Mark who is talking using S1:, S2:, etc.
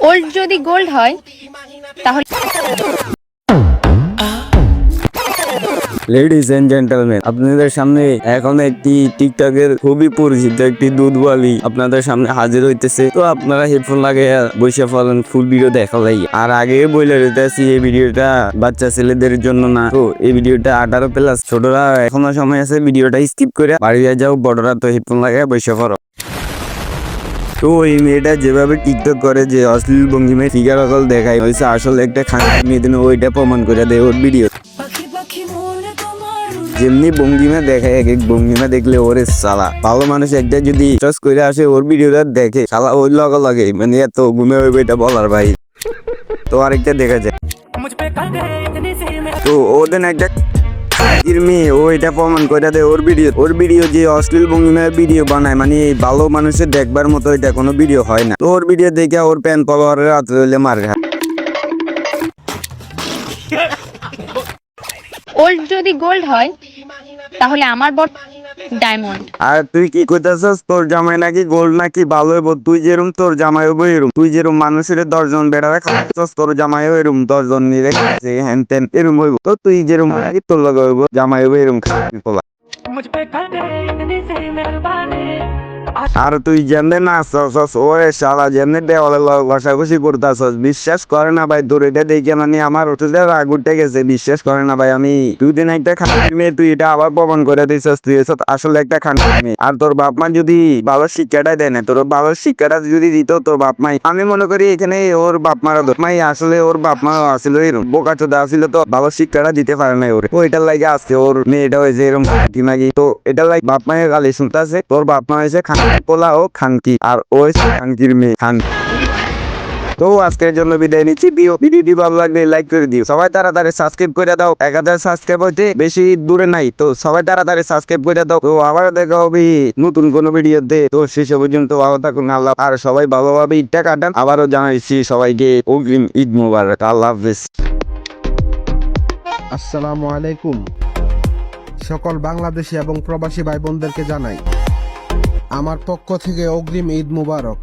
S1: Old যদি gold হয় তাহলে
S2: লেডিজ এন্ড জেন্টলম্যান, আপনাদের সামনে এখন একটি টিকটকের খুবই পরিচিত একটি দুধওয়ালি আপনাদের সামনে হাজির হইতেছে। তো আপনারা হেডফোন লাগিয়ে বসে ফেলেন, ফুল ভিডিও দেখা লাই। আর আগে বলে দিতেছি, এই ভিডিওটা বাচ্চা ছেলেদের জন্য না। তো এই ভিডিওটা 18+। ছোটরা এখনো সময় আছে, ভিডিওটা স্কিপ করে বাড়ি যাও। বড়রা তো হেডফোন লাগিয়ে বসে পড়ো। তো ওই মেয়েটা যেভাবে টিকটক করে, যে অশ্লীল ভঙ্গিমে ফিগার অকল দেখায়, হয়েছে আসলে একটা খানকি মেয়ে, দিন ওইটা প্রমাণ করে দেয় ওর ভিডিও। যেমনি ভঙ্গিমা দেখায়, এক এক ভঙ্গিমা দেখলে ওরে সালা ভালো মানুষ একটা যদি ট্রাস্ট করে আসে ওর ভিডিওটা দেখে, সালা ওই লাগে মানে এত ঘুমে হইবে এটা বলার ভাই। তো আরেকটা দেখা যায়, তো ওদের একটা মেয়ে ও এটা প্রমাণ করে দেয় ওর ভিডিও যে অশ্লীল ভঙ্গিমার ভিডিও বানায়, মানে ভালো মানুষের দেখবার মতো এটা কোনো ভিডিও হয় না। তো ওর ভিডিও দেখে ওর প্যান পাওয়ার রাত্রে হইলে মারে।
S1: ওল্ড যদি গোল্ড হয় তাহলে আমার বর ডায়মন্ড।
S2: আর তুই কি কইতাছস, তোর জামাই নাকি গোল্ড নাকি ভালো হইব? তুই যেরম তোর জামাই হইব এরম। তুই যেরম মানুষের 10 জন বেড়া রাখাচ্ছস, তোর জামাই এরম 10 জন নিয়ে রেখেছে হ্যান ত্যান এরম হইব। তো তুই যেরম নাকি তোর লগে হইব, জামাই হইব এরম খারাপ পোলা। আর তুই যেমনে নাচছস ওরে শালা, যেমনে দেওয়ালে ঘষাঘষি করতেছস, বিশ্বাস করে না ভাই। তোর এটা দেখে মানে আমার হোটেলে রাগ উঠে গেছে। বিশ্বাস করে না ভাই, আমি দুদিন একটা খানকি মেয়ে, তুই এটা আবার প্রমাণ করে দিছস তুই আসলে একটা খানকি মেয়ে। আর তোর বাপ মা যদি ভালো শিক্ষাটাই দেয় না, তোর ভালো শিক্ষাটা যদি দিত তোর বাপ মাই, আমি মনে করি এখানে ওর বাপ মারা মাই আসলে ওর বাপ মা আসলে এরকম বোকা চোদা আসছিল, তো ভালো শিক্ষাটা দিতে পারে না ওরে। ও এটার লাগে আসছে ওর মেয়েটা হয়েছে এরকম খানকি নাকি। তো এটার লাগে বাপ মায়ের গালি শুনতে আছে। তোর বাপ মা হয়েছে খানকি পোলা ও খানকি, আর ও হয়েছে খানকির মেয়ে খানকি। তো আজকের জন্য বিদায় নিচ্ছি। ভিডিওটি ভালো লাগলে লাইক করে দিও। সবাই তাড়াতাড়ি সাবস্ক্রাইব করে দাও। 1000 সাবস্ক্রাইব হইতে বেশি দূরে নাই, তো সবাই তাড়াতাড়ি সাবস্ক্রাইব করে দাও। তো আবার দেখা হবে নতুন কোনো ভিডিওতে। তো শেষ পর্যন্ত ভালো থাকুন, আল্লাহ। আর সবাই ভালোভাবে ঈদটা কাটান। আবারও জানাইছি সবাইকে অগ্রিম ঈদ মোবারক। আল্লাহ হাফেজ।
S3: আসসালামু আলাইকুম। সকল বাংলাদেশি এবং প্রবাসী ভাই বোনদেরকে জানাই আমার পক্ষ থেকে অগ্রিম ঈদ মুবারক।